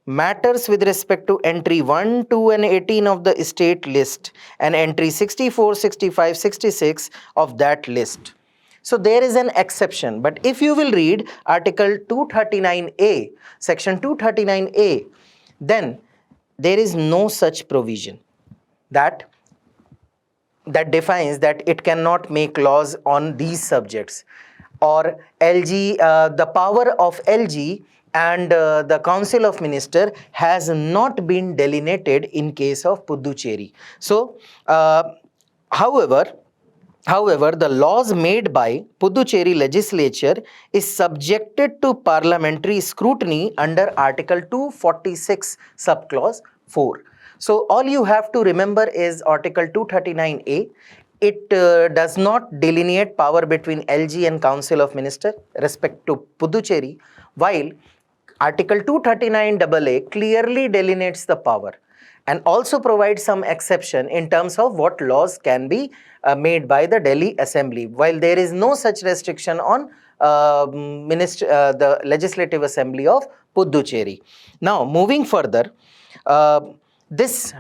A: matters with respect to entry 1, 2 and 18 of the state list and entry 64, 65, 66 of that list. So there is an exception, but if you will read Article 239A, Section 239A, then there is no such provision that defines that it cannot make laws on these subjects, or LG, the power of LG and the Council of Minister has not been delineated in case of Puducherry. So, however, the laws made by Puducherry legislature is subjected to parliamentary scrutiny under Article 246, subclause 4. So all you have to remember is Article 239A. It does not delineate power between LG and Council of Minister respect to Puducherry, while Article 239AA clearly delineates the power and also provides some exception in terms of what laws can be made by the Delhi Assembly, while there is no such restriction on the Legislative Assembly of Puducherry. Now, moving further, this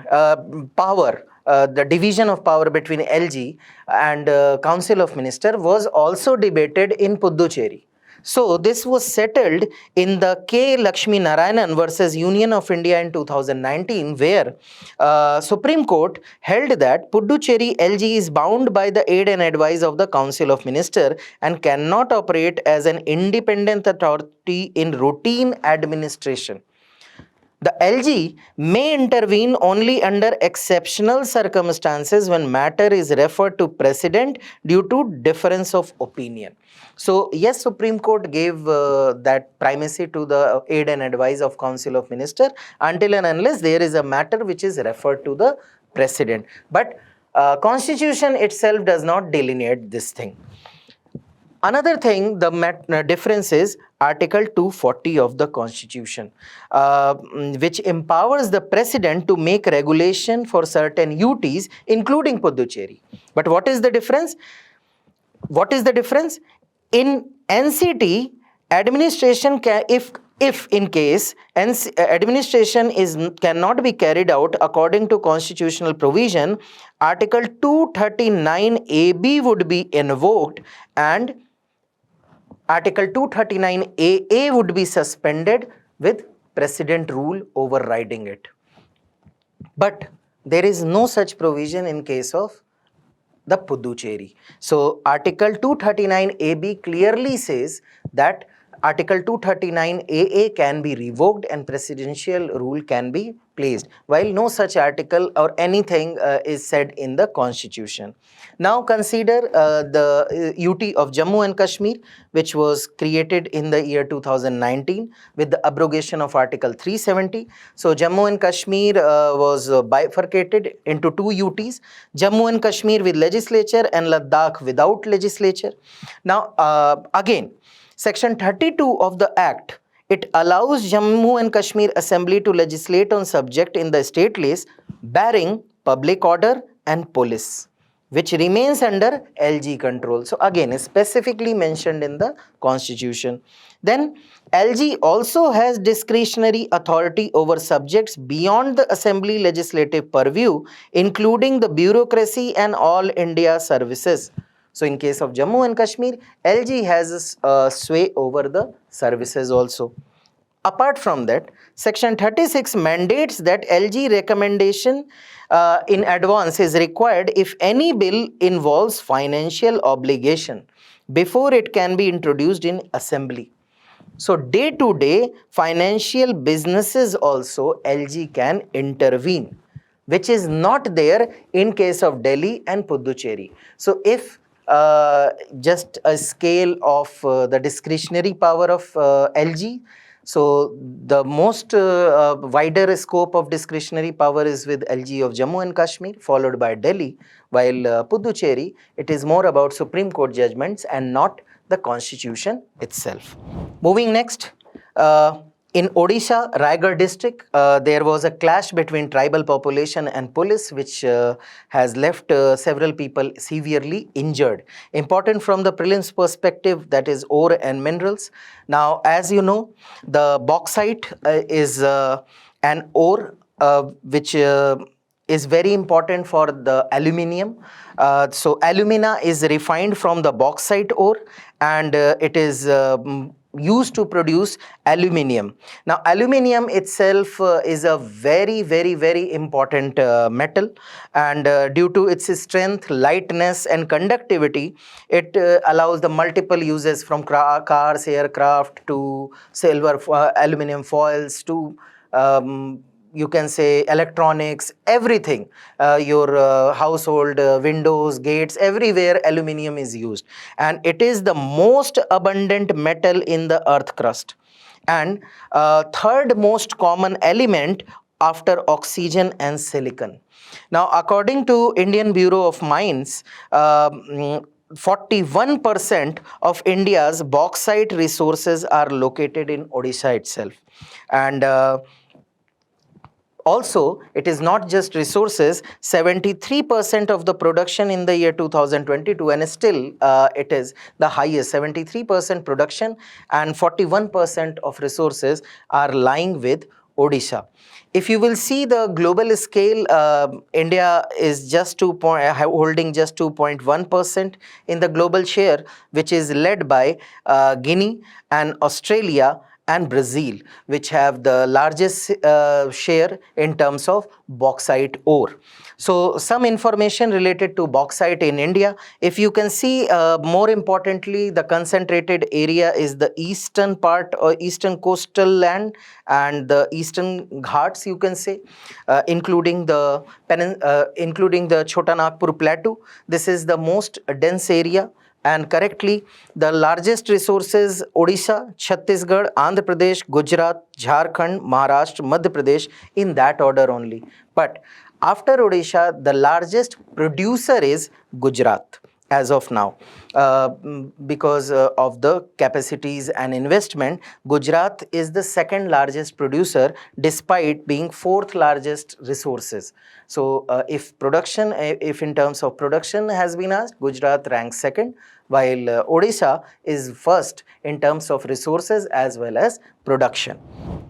A: power, the division of power between LG and Council of Minister was also debated in Puducherry. So this was settled in the K. Lakshmi Narayanan versus Union of India in 2019, where Supreme Court held that Puducherry LG is bound by the aid and advice of the Council of Minister and cannot operate as an independent authority in routine administration. The LG may intervene only under exceptional circumstances when matter is referred to precedent due to difference of opinion. So, yes, Supreme Court gave that primacy to the aid and advice of Council of Minister until and unless there is a matter which is referred to the precedent. But Constitution itself does not delineate this thing. Another thing, the difference is Article 240 of the Constitution, which empowers the President to make regulation for certain UTs, including Puducherry. But what is the difference? In NCT, administration can, if in case administration cannot be carried out according to constitutional provision, Article 239AB would be invoked and Article 239AA would be suspended with President rule overriding it. But there is no such provision in case of the Puducherry. So Article 239AB clearly says that Article 239AA can be revoked and presidential rule can be placed, while no such article or anything is said in the Constitution. Now consider the UT of Jammu and Kashmir, which was created in the year 2019 with the abrogation of Article 370. So Jammu and Kashmir was bifurcated into two UTs, Jammu and Kashmir with legislature and Ladakh without legislature. Now again, Section 32 of the Act, it allows Jammu and Kashmir Assembly to legislate on subject in the state list barring public order and police, which remains under LG control. So again, specifically mentioned in the Constitution. Then LG also has discretionary authority over subjects beyond the Assembly legislative purview, including the bureaucracy and all India services. So in case of Jammu and Kashmir, LG has a sway over the services also. Apart from that, Section 36 mandates that LG recommendation in advance is required if any bill involves financial obligation before it can be introduced in Assembly. So day to day financial businesses also LG can intervene, which is not there in case of Delhi and Puducherry. So if just a scale of the discretionary power of LG, so the most wider scope of discretionary power is with LG of Jammu and Kashmir, followed by Delhi, while Puducherry, it is more about Supreme Court judgments and not the Constitution itself. Moving next, In Odisha, Raigad district, there was a clash between tribal population and police, which has left several people severely injured. Important from the prelims perspective, that is ore and minerals. Now, as you know, the bauxite is an ore which is very important for the aluminium. So alumina is refined from the bauxite ore, and it is used to produce aluminium. Now aluminium itself is a very important metal, and due to its strength, lightness and conductivity, it allows the multiple uses from cars, aircraft to silver aluminium foils to you can say electronics, everything, your household windows, gates, everywhere aluminium is used, and it is the most abundant metal in the earth crust, and third most common element after oxygen and silicon. Now according to Indian Bureau of Mines, 41% of India's bauxite resources are located in Odisha itself, and also, it is not just resources, 73% of the production in the year 2022, and still it is the highest, 73% production and 41% of resources are lying with Odisha. If you will see the global scale, India is just holding just 2.1% in the global share, which is led by Guinea and Australia and Brazil, which have the largest share in terms of bauxite ore. So some information related to bauxite in India. If you can see, more importantly, the concentrated area is the eastern part or eastern coastal land and the eastern ghats, you can say, including the Chota Nagpur plateau. This is the most dense area. And correctly, the largest resources Odisha, Chhattisgarh, Andhra Pradesh, Gujarat, Jharkhand, Maharashtra, Madhya Pradesh, in that order only. But after Odisha, the largest producer is Gujarat as of now, because of the capacities and investment. Gujarat is the second largest producer despite being fourth largest resources. So if in terms of production has been asked, Gujarat ranks second, while Odisha is first in terms of resources as well as production.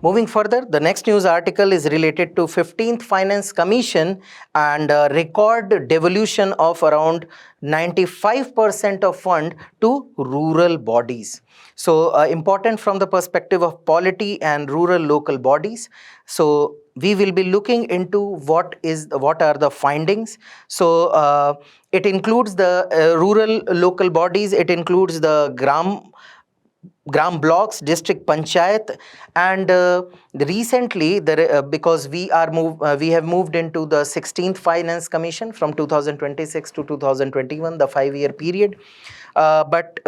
A: Moving further, the next news article is related to 15th Finance Commission and record devolution of around 95% of fund to rural bodies. So important from the perspective of polity and rural local bodies. So we will be looking into what are the findings. So it includes the rural local bodies, it includes the gram blocks, district panchayat, and recently because we have moved into the 16th Finance Commission from 2026 to 2021, the 5-year period. But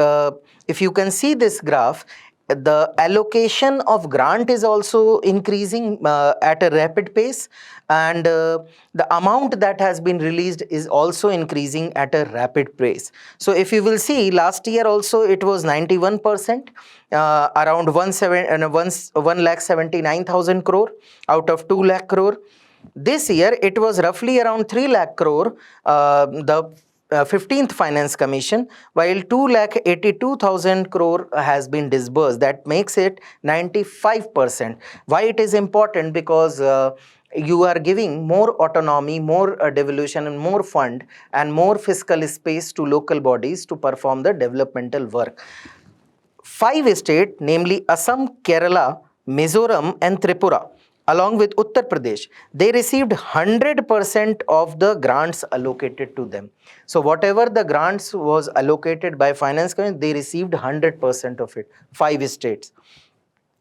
A: if you can see this graph, the allocation of grant is also increasing at a rapid pace, and the amount that has been released is also increasing at a rapid pace. So if you will see, last year also it was 91%, around 1,79,000 crore out of 2 lakh crore. This year it was roughly around 3 lakh crore, the 15th Finance Commission, while 2,82,000 crore has been disbursed. That makes it 95%. Why it is important? Because you are giving more autonomy, more devolution and more fund and more fiscal space to local bodies to perform the developmental work. 5 states, namely Assam, Kerala, Mizoram and Tripura, along with Uttar Pradesh, they received 100% of the grants allocated to them. So whatever the grants was allocated by Finance Commission, they received 100% of it, 5 states.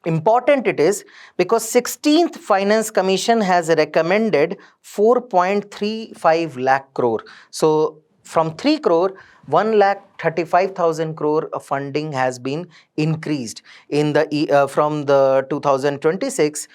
A: Important it is because 16th Finance Commission has recommended 4.35 lakh crore. So from 3 crore, 1,35,000 crore funding has been increased in the from the 2026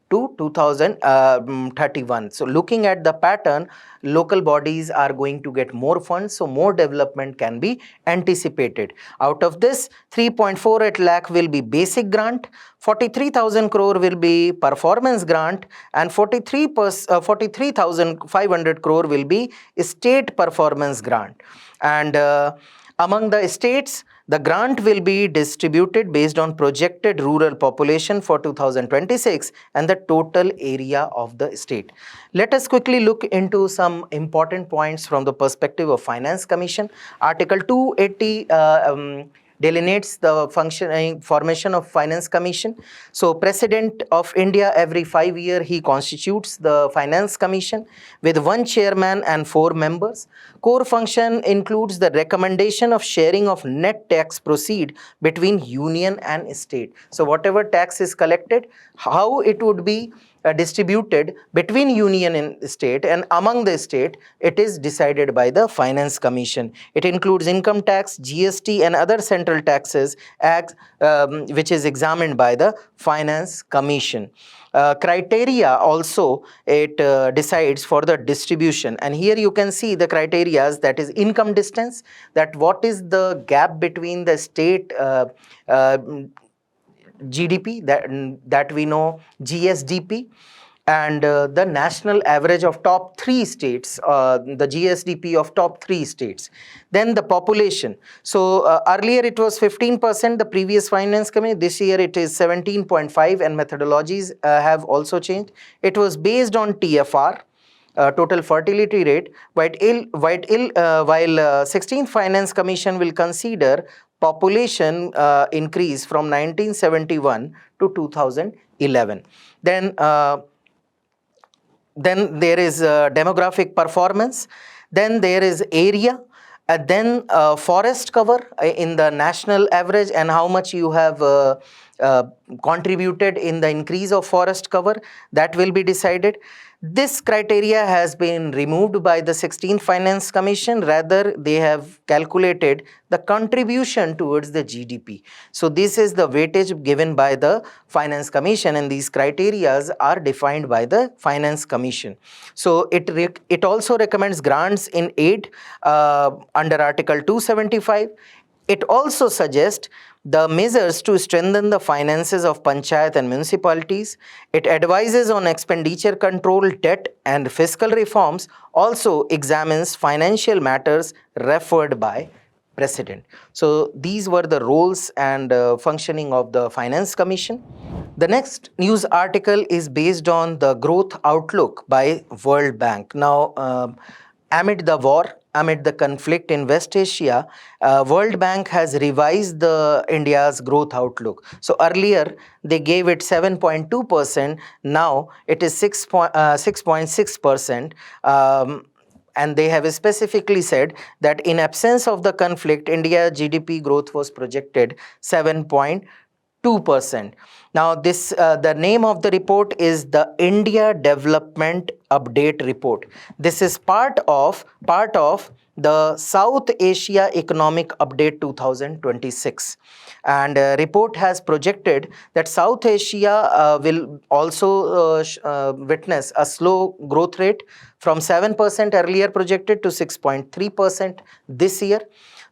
A: to 2031. So looking at the pattern, local bodies are going to get more funds, so more development can be anticipated. Out of this, 3.48 lakh will be basic grant, 43,000 crore will be performance grant, and 43,500 crore will be state performance grant. And among the states, the grant will be distributed based on projected rural population for 2026 and the total area of the state. Let us quickly look into some important points from the perspective of Finance Commission. Article 280 delineates the formation of Finance Commission. So President of India, every 5 years he constitutes the Finance Commission with 1 chairman and 4 members. Core function includes the recommendation of sharing of net tax proceed between union and state. So whatever tax is collected, how it would be distributed between union and state and among the state, it is decided by the Finance Commission. It includes income tax, GST and other central taxes which is examined by the Finance Commission. Criteria also it decides for the distribution, and here you can see the criteria, that is income distance, that what is the gap between the state GDP, that we know GSDP, and the national average of top 3 states, the GSDP of top 3 states. Then the population. So earlier it was 15%, the previous Finance Committee. This year it is 17.5, and methodologies have also changed. It was based on TFR, total fertility rate, while 16th Finance Commission will consider population increase from 1971 to 2011. Then there is demographic performance, then there is area, and then forest cover in the national average and how much you have contributed in the increase of forest cover, that will be decided. This criteria has been removed by the 16th Finance Commission. Rather, they have calculated the contribution towards the GDP. So this is the weightage given by the Finance Commission, and these criteria are defined by the Finance Commission. So it also recommends grants in aid under Article 275. It also suggests the measures to strengthen the finances of panchayat and municipalities. It advises on expenditure control, debt and fiscal reforms, also examines financial matters referred by President. So these were the roles and functioning of the Finance Commission. The next news article is based on the growth outlook by World Bank. Now, amid the war, amid the conflict in West Asia, World Bank has revised the India's growth outlook. So earlier they gave it 7.2%, now it is 6.6%. And they have specifically said that in absence of the conflict, India GDP growth was projected 7.2%. Now, this the name of the report is the India Development Update Report. This is part of the South Asia Economic Update 2026. And report has projected that South Asia will also witness a slow growth rate from 7% earlier projected to 6.3% this year.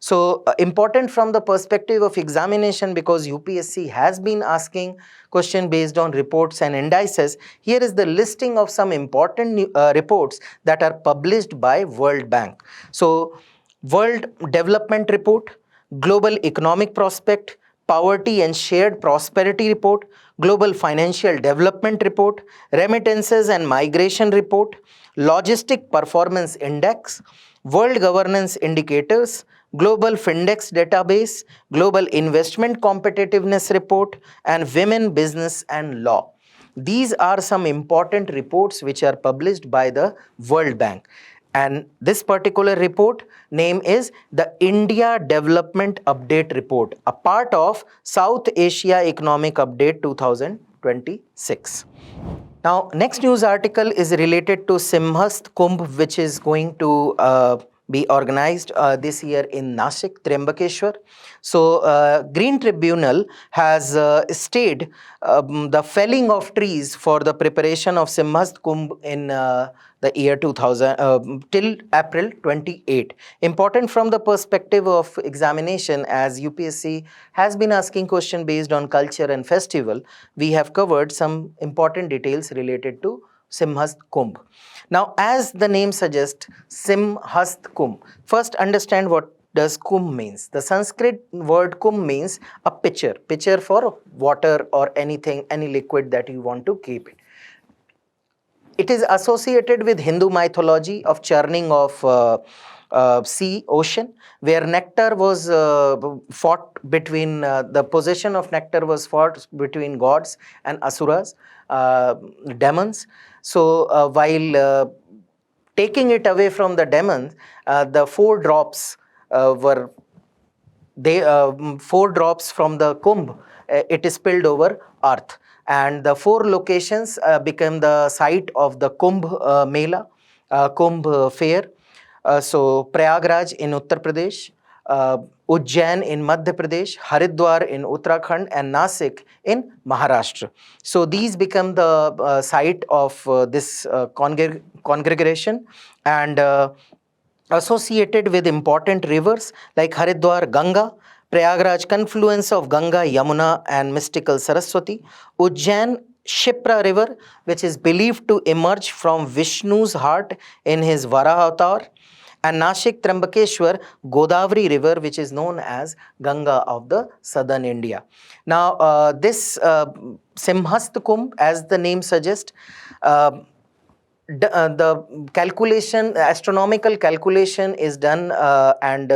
A: So important from the perspective of examination, because UPSC has been asking question based on reports and indices. Here is the listing of some important reports that are published by World Bank. So World Development Report, Global Economic Prospect, Poverty and Shared Prosperity Report, Global Financial Development Report, Remittances and Migration Report, Logistic Performance Index, World Governance Indicators, Global Findex Database, Global Investment Competitiveness Report, and Women, Business and Law. These are some important reports which are published by the World Bank. And this particular report name is the India Development Update Report, a part of South Asia Economic Update 2026. Now, next news article is related to Simhastha Kumbh, which is going to be organized this year in Nashik, Trimbakeshwar. So, Green Tribunal has stayed the felling of trees for the preparation of Simhastha Kumbh in the year 2000 till April 28. Important from the perspective of examination, as UPSC has been asking question based on culture and festival. We have covered some important details related to Simhastha Kumbh. Now, as the name suggests, Simhastha Kumbh. First, understand what does Kumbh means. The Sanskrit word Kumbh means a pitcher for water or anything, any liquid that you want to keep it. It is associated with Hindu mythology of churning of sea, ocean, where nectar was fought between, the possession of nectar was fought between gods and asuras, demons. So, while taking it away from the demons, the 4 drops were they 4 drops from the Kumbh, it is spilled over earth, and the 4 locations became the site of the Kumbh Mela, Kumbh fair. So Prayagraj in Uttar Pradesh, Ujjain in Madhya Pradesh, Haridwar in Uttarakhand, and Nasik in Maharashtra. So these become the site of this congregation, and associated with important rivers like Haridwar, Ganga, Prayagraj, confluence of Ganga, Yamuna, and mystical Saraswati, Ujjain, Shipra river, which is believed to emerge from Vishnu's heart in his Varaha avatar, and Nashik, Trimbakeshwar, Godavari river, which is known as Ganga of the southern India. Now, this Simhastha Kumbh, as the name suggests, the calculation, astronomical calculation is done, and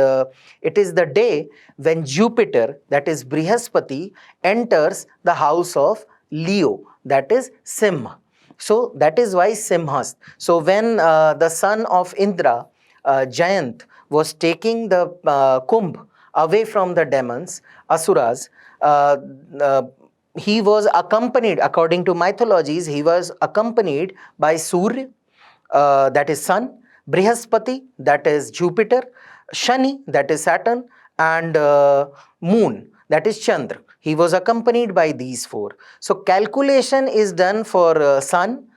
A: it is the day when Jupiter, that is Brihaspati, enters the house of Leo, that is Simha. So that is why Simhastha. So when the son of Indra, Jayant, was taking the Kumbh away from the demons, asuras, he was accompanied, according to mythologies, he was accompanied by Surya, that is sun, Brihaspati, that is Jupiter, Shani, that is Saturn, and moon, that is Chandra. He was accompanied by these 4. So calculation is done for sun,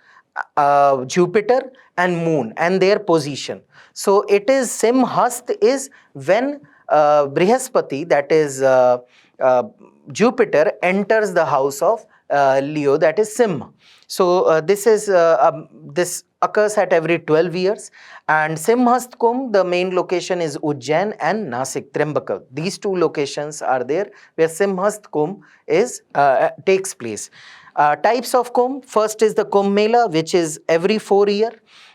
A: Jupiter, and moon and their position. So it is Simhastha is when Brihaspati, that is Jupiter, enters the house of Leo, that is Simha. So this occurs at every 12 years, and Simhastha Kumbh, the main location is Ujjain and Nasik, Trimbaka. These 2 locations are there where Simhastha Kumbh is takes place. Types of Kumbh: first is the Kumbh Mela, which is every 4 years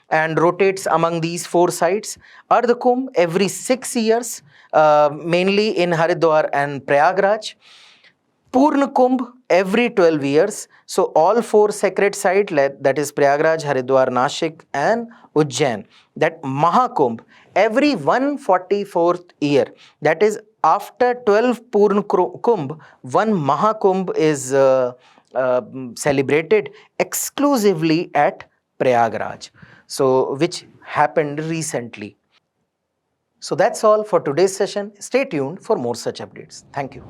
A: and rotates among these 4 sites. Ardha Kumbh every 6 years, mainly in Haridwar and Prayagraj. Purna Kumbh every 12 years. So all 4 sacred sites, that is Prayagraj, Haridwar, Nashik, and Ujjain. That Mahakumbh every 144th year. That is after 12 Purna Kumbh, 1 Mahakumbh is celebrated exclusively at Prayagraj. So which happened recently. So that's all for today's session. Stay tuned for more such updates. Thank you.